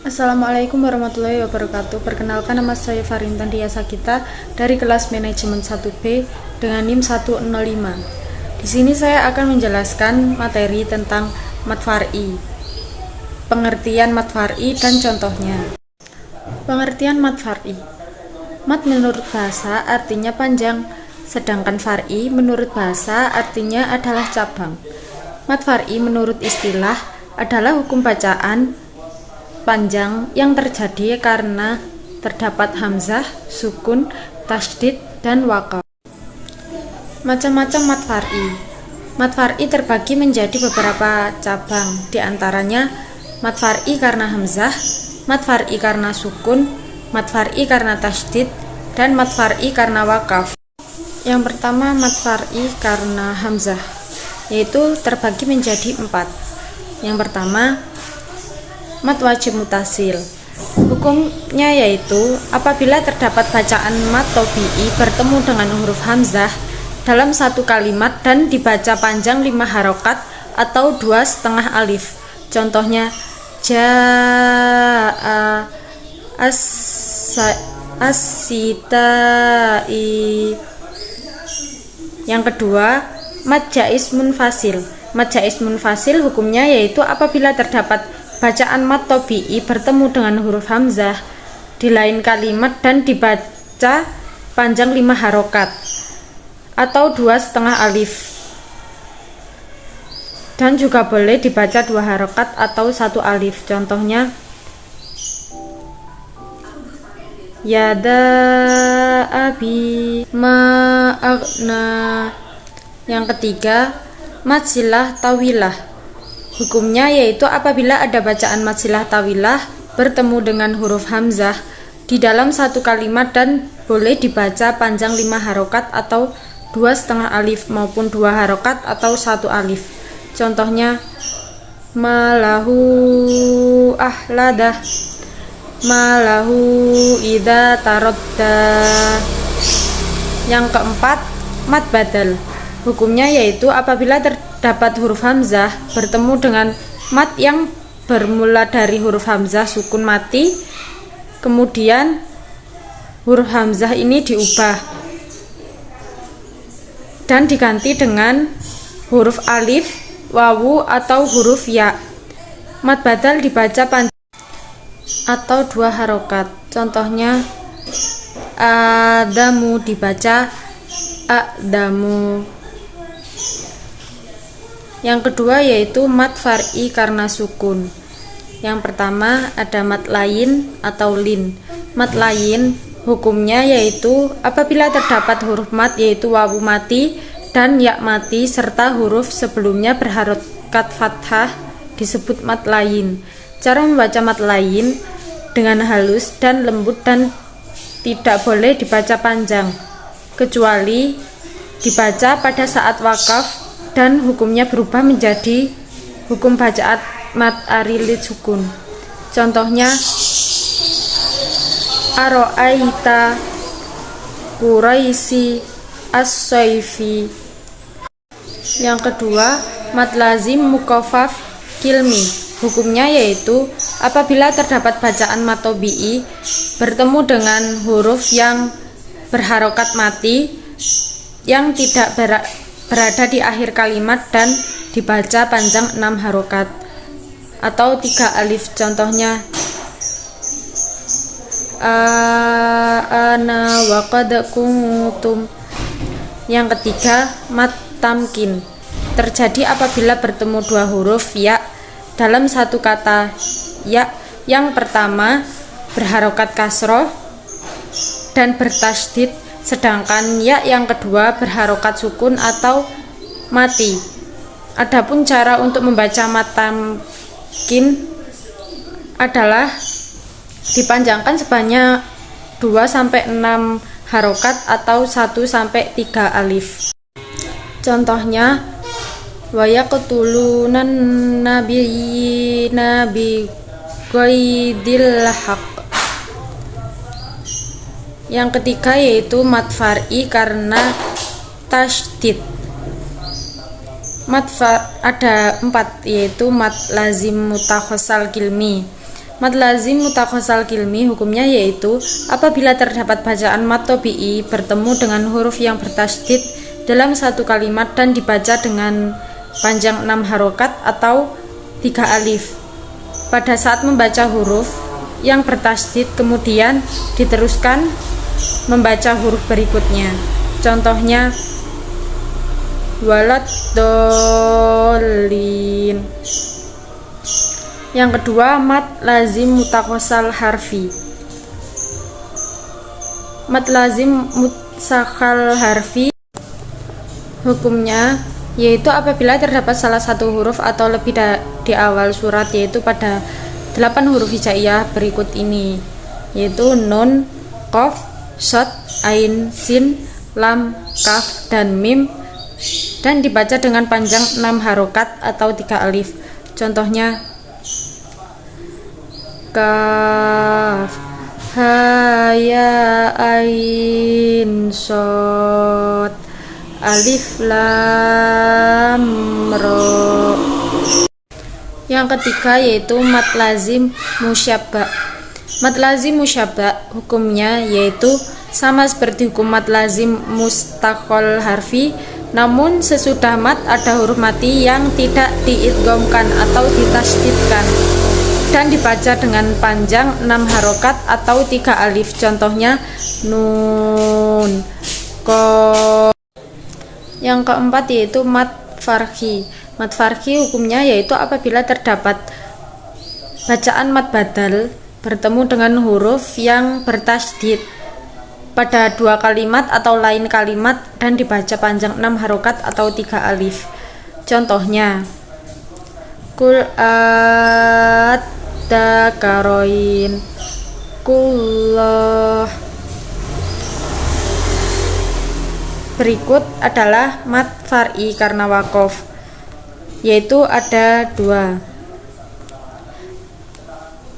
Assalamualaikum warahmatullahi wabarakatuh. Perkenalkan, nama saya Farintan Ria Sakita dari kelas manajemen 1B dengan NIM 105. Di sini saya akan menjelaskan materi tentang mat far'i, pengertian mat far'i dan contohnya. Pengertian mat far'i. Mat menurut bahasa artinya panjang, sedangkan far'i menurut bahasa artinya adalah cabang. Mat far'i menurut istilah adalah hukum bacaan panjang yang terjadi karena terdapat hamzah, sukun, tasydid, dan waqaf. Macam-macam mat far'i. Mat far'i terbagi menjadi beberapa cabang, di antaranya mat far'i karena hamzah, mat far'i karena sukun, mat far'i karena tasydid, dan mat far'i karena waqaf. Yang pertama, mat far'i karena hamzah, yaitu terbagi menjadi 4. Yang pertama, mat wajib mutasil. Hukumnya yaitu apabila terdapat bacaan mat tobi'i bertemu dengan huruf hamzah dalam satu kalimat dan dibaca panjang 5 harokat atau 2,5 alif. Contohnya ja'a as-sitai. Yang kedua, mat jaiz munfasil. Mat jaiz munfasil hukumnya yaitu apabila terdapat bacaan mat tobi'i bertemu dengan huruf hamzah di lain kalimat dan dibaca panjang 5 harokat atau 2,5 alif, dan juga boleh dibaca 2 harokat atau 1 alif. Contohnya yada abi ma'agna. Yang ketiga, mat silah tawilah. Hukumnya yaitu apabila ada bacaan mat silah tawilah bertemu dengan huruf hamzah di dalam satu kalimat dan boleh dibaca panjang 5 harokat atau 2,5 alif maupun 2 harokat atau 1 alif. Contohnya malahu ahladah, malahu idza taradda. Yang keempat, mat badal. Hukumnya yaitu apabila terdapat huruf hamzah bertemu dengan mat yang bermula dari huruf hamzah sukun mati, kemudian huruf hamzah ini diubah dan diganti dengan huruf alif, wawu, atau huruf ya. Mat badal dibaca panjang atau 2 harokat. Contohnya adamu dibaca adamu. Yang kedua yaitu mat far'i karena sukun. Yang pertama ada mat lain atau lin. Mat lain hukumnya yaitu apabila terdapat huruf mat yaitu wawu mati dan ya mati serta huruf sebelumnya berharokat fathah disebut mat lain. Cara membaca mat lain dengan halus dan lembut dan tidak boleh dibaca panjang kecuali dibaca pada saat wakaf, dan hukumnya berubah menjadi hukum bacaan mat arilid sukun. Contohnya aro'aita quraisi as-saifi. Yang kedua, mat lazim mukofaf kilmi. Hukumnya yaitu apabila terdapat bacaan mat tobi'i bertemu dengan huruf yang berharokat mati yang tidak berada di akhir kalimat dan dibaca panjang 6 harokat atau 3 alif. Contohnya ana wa qad kuntum. Yang ketiga, mat tamkin. Terjadi apabila bertemu 2 huruf ya dalam satu kata ya. Yang pertama berharokat kasroh dan bertasydid, sedangkan ya yang kedua berharokat sukun atau mati. Adapun cara untuk membaca mat tamkin adalah dipanjangkan sebanyak 2-6 harokat atau 1-3 alif. Contohnya wa yaqtulunan nabiyina bi ghaidil haqq. Yang ketiga yaitu mat far'i karena tasydid. Mat ada 4 yaitu mat lazim mutakhasal kilmi. Mad lazim mutakhasal kilmi hukumnya yaitu apabila terdapat bacaan mad tabi'i bertemu dengan huruf yang bertasydid dalam satu kalimat dan dibaca dengan panjang 6 harokat atau 3 alif. Pada saat membaca huruf yang bertasydid kemudian diteruskan membaca huruf berikutnya. Contohnya walad dolin. Yang kedua, mad lazim mutakhasal harfi. Mad lazim mutakhasal harfi hukumnya yaitu apabila terdapat salah satu huruf atau lebih di awal surat, yaitu pada 8 huruf hijaiyah berikut ini, yaitu nun, qaf, shad, ain, sin, lam, kaf, dan mim, dan dibaca dengan panjang 6 harokat atau 3 alif. Contohnya kaf, ha, ya, ain, shad, alif, lam, ro. Yang ketiga yaitu mad lazim musyabba. Mad lazim musyabba hukumnya yaitu sama seperti hukum mad lazim mustaqol harfi, namun sesudah mad ada huruf mati yang tidak diidghamkan atau ditasydidkan dan dibaca dengan panjang 6 harokat atau 3 alif. Contohnya nun, qaf. Yang keempat yaitu mad farhi. Mad farhi hukumnya yaitu apabila terdapat bacaan mad badal bertemu dengan huruf yang bertasydid pada 2 kalimat atau lain kalimat dan dibaca panjang 6 harokat atau 3 alif. Contohnya kul at-takaroin, kullah. Berikut adalah mad far'i karena wakof, yaitu ada 2.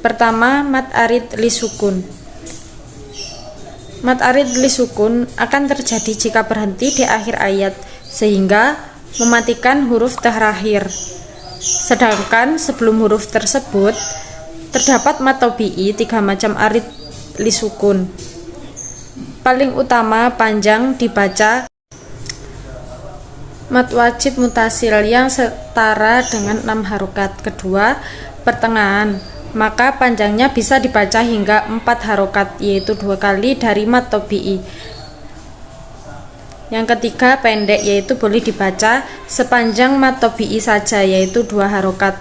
Pertama, mad arid li sukun. Mad arid li sukun akan terjadi jika berhenti di akhir ayat sehingga mematikan huruf terakhir. Sedangkan sebelum huruf tersebut terdapat mad tabi'i 3 macam arid li sukun. Paling utama panjang dibaca mad wajib mutasil yang setara dengan 6 harokat. Kedua, pertengahan, maka panjangnya bisa dibaca hingga 4 harokat, yaitu 2 kali dari mad tabi'i. Yang ketiga, pendek, yaitu boleh dibaca sepanjang mad tabi'i saja, yaitu 2 harokat.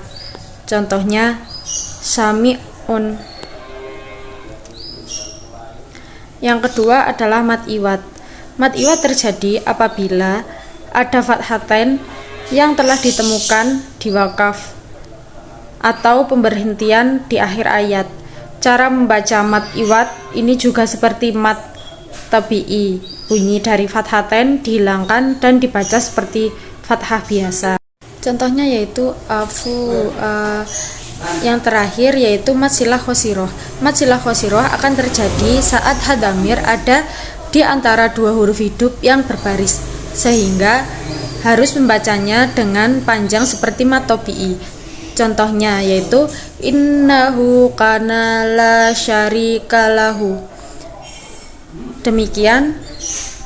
Contohnya sami'un. Yang kedua adalah mad iwad. Mad iwad terjadi apabila ada fathatain yang telah ditemukan di wakaf atau pemberhentian di akhir ayat. Cara membaca mad iwad ini juga seperti mad tabi'i. Bunyi dari fathatain dihilangkan dan dibaca seperti fathah biasa. Contohnya yaitu afu. Yang terakhir yaitu mad silah khosiroh. Mad silah khosiroh akan terjadi saat hadamir ada di antara 2 huruf hidup yang berbaris, sehingga harus membacanya dengan panjang seperti mad tabi'i. Contohnya yaitu innahu kana la syarika lahu. Demikian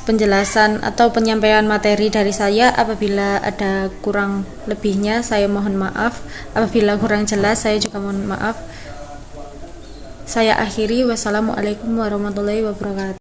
penjelasan atau penyampaian materi dari saya. Apabila ada kurang lebihnya saya mohon maaf, apabila kurang jelas saya juga mohon maaf. Saya akhiri, wassalamualaikum warahmatullahi wabarakatuh.